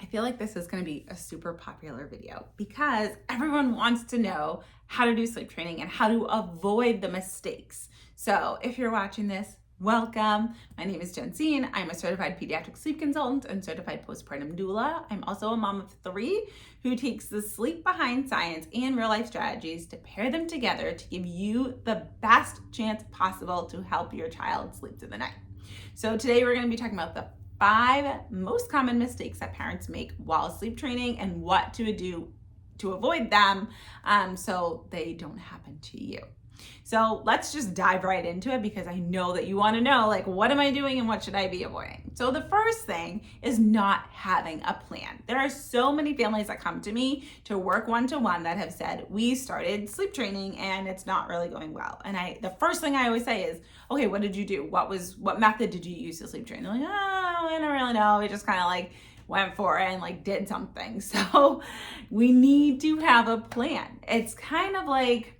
I feel like this is going to be a super popular video because everyone wants to know how to do sleep training and how to avoid the mistakes. So if you're watching this, welcome. My name is Jensine. I'm a certified pediatric sleep consultant and certified postpartum doula. I'm also a mom of 3 who takes the sleep behind science and real life strategies to pair them together to give you the best chance possible to help your child sleep through the night. So today we're going to be talking about the 5 most common mistakes that parents make while sleep training and what to do to avoid them so they don't happen to you. So let's just dive right into it because I know that you want to know, like, what am I doing and what should I be avoiding? So the first thing is not having a plan. There are so many families that come to me to work one-to-one that have said, we started sleep training and it's not really going well. And the first thing I always say is, okay, what did you do? What method did you use to sleep train? They're like, oh, I don't really know. We just kind of like went for it and like did something. So we need to have a plan. It's kind of like,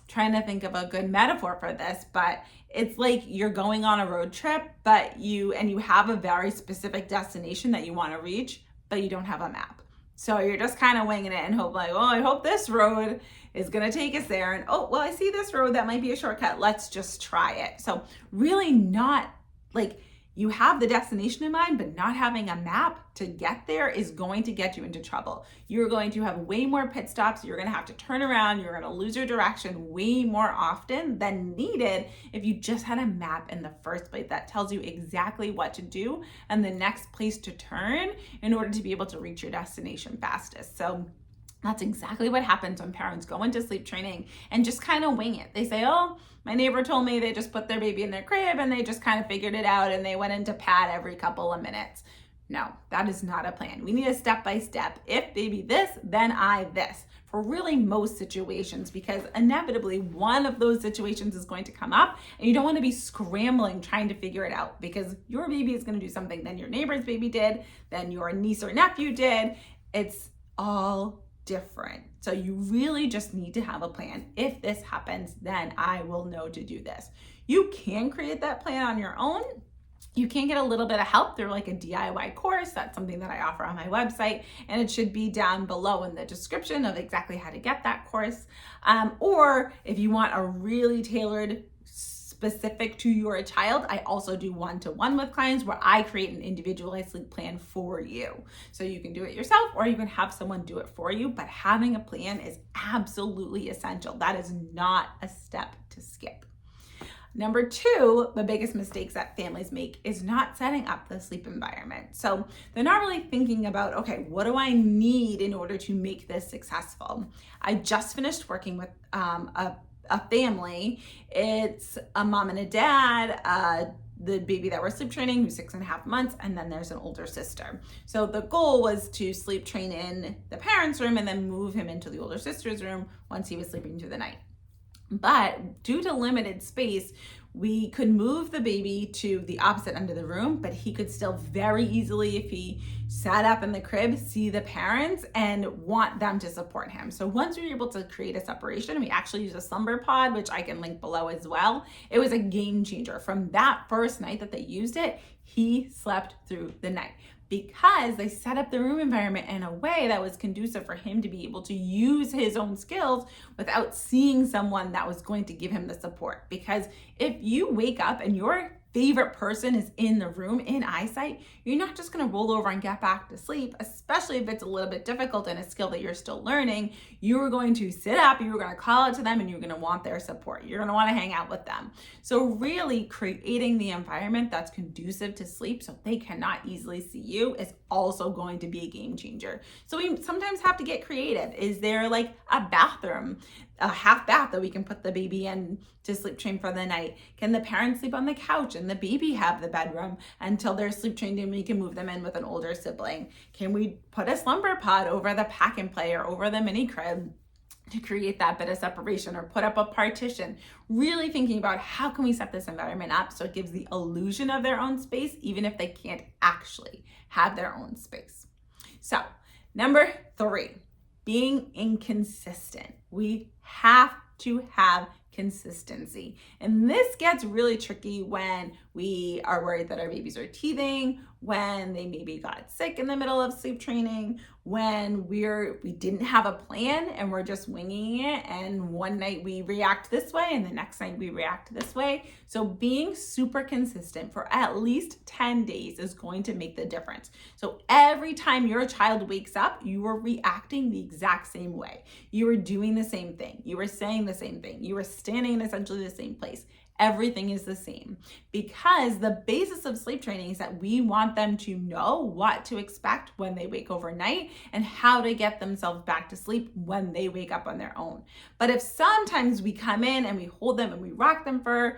trying to think of a good metaphor for this, but it's like you're going on a road trip, but you have a very specific destination that you want to reach, but you don't have a map. So you're just kind of winging it and hope like, oh, I hope this road is going to take us there. And oh, well, I see this road that might be a shortcut. Let's just try it. So really not like you have the destination in mind, but not having a map to get there is going to get you into trouble. You're going to have way more pit stops. You're going to have to turn around. You're going to lose your direction way more often than needed if you just had a map in the first place that tells you exactly what to do and the next place to turn in order to be able to reach your destination fastest. So that's exactly what happens when parents go into sleep training and just kind of wing it. They say, oh, my neighbor told me they just put their baby in their crib and they just kind of figured it out and they went into pad every couple of minutes. No, that is not a plan. We need a step-by-step. If baby this, then I this. For really most situations, because inevitably one of those situations is going to come up and you don't want to be scrambling trying to figure it out because your baby is going to do something, then your neighbor's baby did, then your niece or nephew did. It's all different. So you really just need to have a plan. If this happens, then I will know to do this. You can create that plan on your own. You can get a little bit of help through like a DIY course. That's something that I offer on my website, and it should be down below in the description of exactly how to get that course. Or if you want a really tailored specific to your child, I also do one-to-one with clients where I create an individualized sleep plan for you. So you can do it yourself or you can have someone do it for you, but having a plan is absolutely essential. That is not a step to skip. Number 2, the biggest mistakes that families make is not setting up the sleep environment. So they're not really thinking about, okay, what do I need in order to make this successful? I just finished working with a family. It's a mom and a dad, the baby that we're sleep training who's 6.5 months, and then there's an older sister. So the goal was to sleep train in the parents' room and then move him into the older sister's room once he was sleeping through the night. But due to limited space, we could move the baby to the opposite end of the room, but he could still very easily, if he sat up in the crib, see the parents and want them to support him. So once we were able to create a separation, we actually used a slumber pod, which I can link below as well. It was a game changer. From that first night that they used it, he slept through the night, because they set up the room environment in a way that was conducive for him to be able to use his own skills without seeing someone that was going to give him the support. Because if you wake up and your favorite person is in the room in eyesight, you're not just going to roll over and get back to sleep, especially if it's a little bit difficult and a skill that you're still learning. You're going to sit up, you're going to call out to them, and you're going to want their support. You're going to want to hang out with them. So really creating the environment that's conducive to sleep so they cannot easily see you is also going to be a game changer. So we sometimes have to get creative. Is there like a bathroom, a half bath that we can put the baby in to sleep train for the night? Can the parents sleep on the couch and the baby have the bedroom until they're sleep trained and we can move them in with an older sibling? Can we put a slumber pod over the pack and play or over the mini crib to create that bit of separation, or put up a partition? Really thinking about how can we set this environment up so it gives the illusion of their own space, even if they can't actually have their own space. So number 3, being inconsistent. We have to have consistency. And this gets really tricky when we are worried that our babies are teething, when they maybe got sick in the middle of sleep training, when we didn't have a plan and we're just winging it, and one night we react this way and the next night we react this way. So being super consistent for at least 10 days is going to make the difference. So every time your child wakes up, you are reacting the exact same way. You are doing the same thing. You are saying the same thing. You are standing in essentially the same place. Everything is the same, because the basis of sleep training is that we want them to know what to expect when they wake overnight and how to get themselves back to sleep when they wake up on their own. But if sometimes we come in and we hold them and we rock them for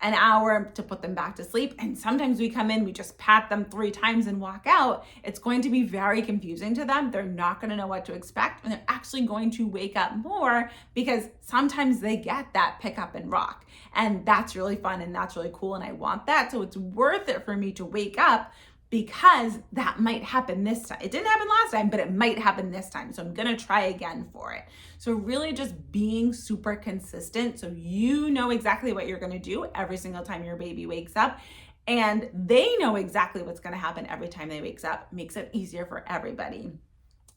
an hour to put them back to sleep, and sometimes we come in, we just pat them 3 times and walk out, it's going to be very confusing to them. They're not going to know what to expect, and they're actually going to wake up more, because sometimes they get that pick up and rock, and that's really fun and that's really cool, and I want that. So it's worth it for me to wake up, because that might happen this time. It didn't happen last time, but it might happen this time. So I'm gonna try again for it. So really just being super consistent, so you know exactly what you're gonna do every single time your baby wakes up, and they know exactly what's gonna happen every time they wakes up, makes it easier for everybody.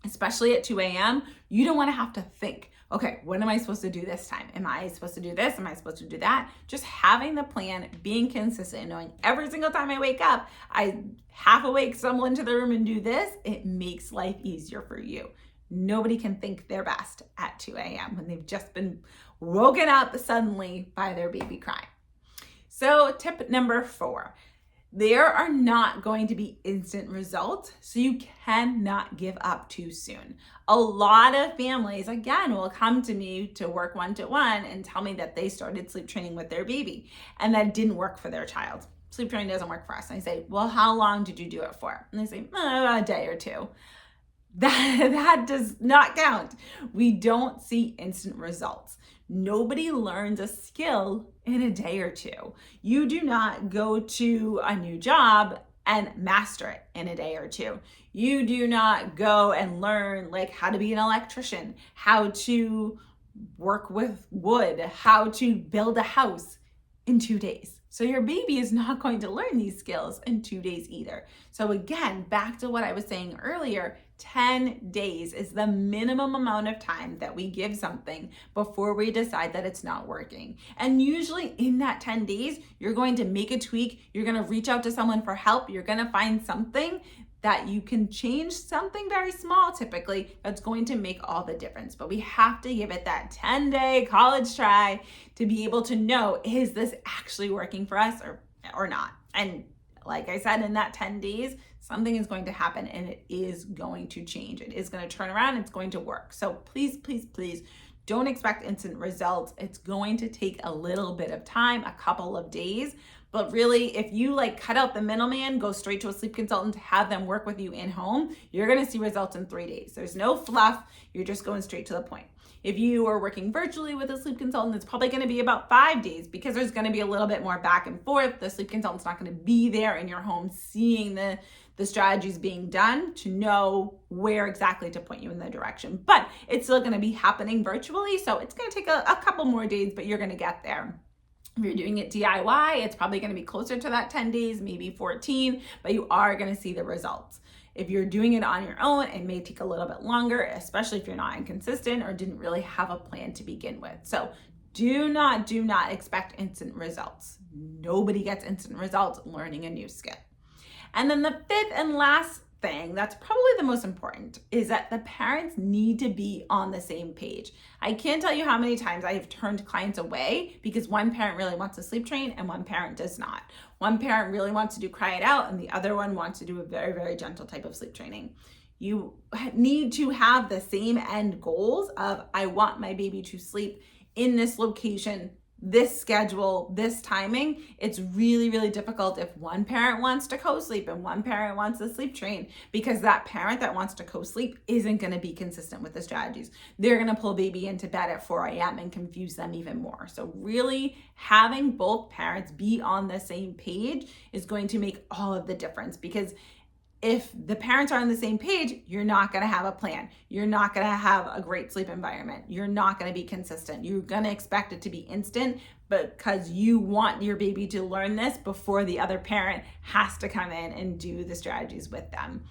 Especially at 2 a.m., you don't wanna have to think, okay, what am I supposed to do this time? Am I supposed to do this? Am I supposed to do that? Just having the plan, being consistent, and knowing every single time I wake up, I half awake, stumble into the room and do this, it makes life easier for you. Nobody can think their best at 2 a.m. when they've just been woken up suddenly by their baby crying. So tip number 4. There are not going to be instant results, so you cannot give up too soon. A lot of families, again, will come to me to work one-to-one and tell me that they started sleep training with their baby and that didn't work for their child. Sleep training doesn't work for us. And I say, well, how long did you do it for? And they say, a day or 2. That does not count. We don't see instant results. Nobody learns a skill in a day or 2. You do not go to a new job and master it in a day or 2. You do not go and learn like how to be an electrician, how to work with wood, how to build a house in 2 days. So your baby is not going to learn these skills in 2 days either. So again, back to what I was saying earlier, 10 days is the minimum amount of time that we give something before we decide that it's not working. And usually in that 10 days, you're going to make a tweak, you're going to reach out to someone for help, you're going to find something that you can change, something very small typically, that's going to make all the difference. But we have to give it that 10-day college try to be able to know, is this actually working for us or not? And like I said, in that 10 days, something is going to happen and it is going to change. It is going to turn around, it's going to work. So please, please, please don't expect instant results. It's going to take a little bit of time, a couple of days. But really, if you cut out the middleman, go straight to a sleep consultant, have them work with you in home, you're gonna see results in 3 days. There's no fluff, you're just going straight to the point. If you are working virtually with a sleep consultant, it's probably gonna be about 5 days, because there's gonna be a little bit more back and forth. The sleep consultant's not gonna be there in your home seeing the strategies being done to know where exactly to point you in the direction. But it's still gonna be happening virtually, so it's gonna take a couple more days, but you're gonna get there. If you're doing it DIY, it's probably gonna be closer to that 10 days, maybe 14, but you are gonna see the results. If you're doing it on your own, it may take a little bit longer, especially if you're not inconsistent or didn't really have a plan to begin with. So do not expect instant results. Nobody gets instant results learning a new skill. And then the 5th and last thing that's probably the most important is that the parents need to be on the same page. I can't tell you how many times I have turned clients away because one parent really wants to sleep train and one parent does not. One parent really wants to do cry it out and the other one wants to do a very, very gentle type of sleep training. You need to have the same end goals of, I want my baby to sleep in this location, this schedule, this timing. It's really, really difficult if one parent wants to co-sleep and one parent wants to sleep train, because that parent that wants to co-sleep isn't going to be consistent with the strategies. They're going to pull baby into bed at 4 a.m. and confuse them even more. So really having both parents be on the same page is going to make all of the difference, because if the parents are on the same page, you're not going to have a plan. You're not going to have a great sleep environment. You're not going to be consistent. You're going to expect it to be instant because you want your baby to learn this before the other parent has to come in and do the strategies with them.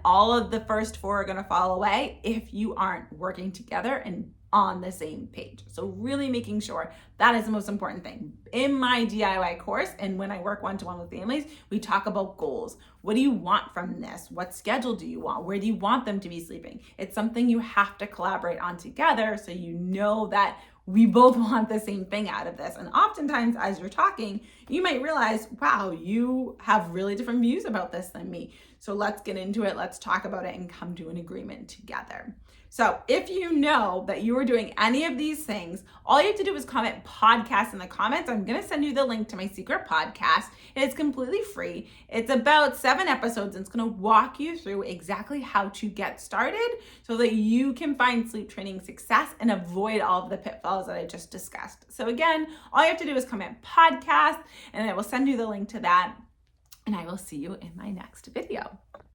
All of the first 4 are going to fall away if you aren't working together and on the same page. So really making sure that is the most important thing. In my DIY course and when I work one-to-one with families, we talk about goals. What do you want from this? What schedule do you want? Where do you want them to be sleeping? It's something you have to collaborate on together so you know that we both want the same thing out of this. And oftentimes as you're talking, you might realize, wow, you have really different views about this than me. So let's get into it. Let's talk about it and come to an agreement together. So if you know that you are doing any of these things, all you have to do is comment podcast in the comments. I'm going to send you the link to my secret podcast. It's completely free. It's about 7 episodes and it's going to walk you through exactly how to get started so that you can find sleep training success and avoid all of the pitfalls that I just discussed. So again, all you have to do is comment podcast and I will send you the link to that and I will see you in my next video.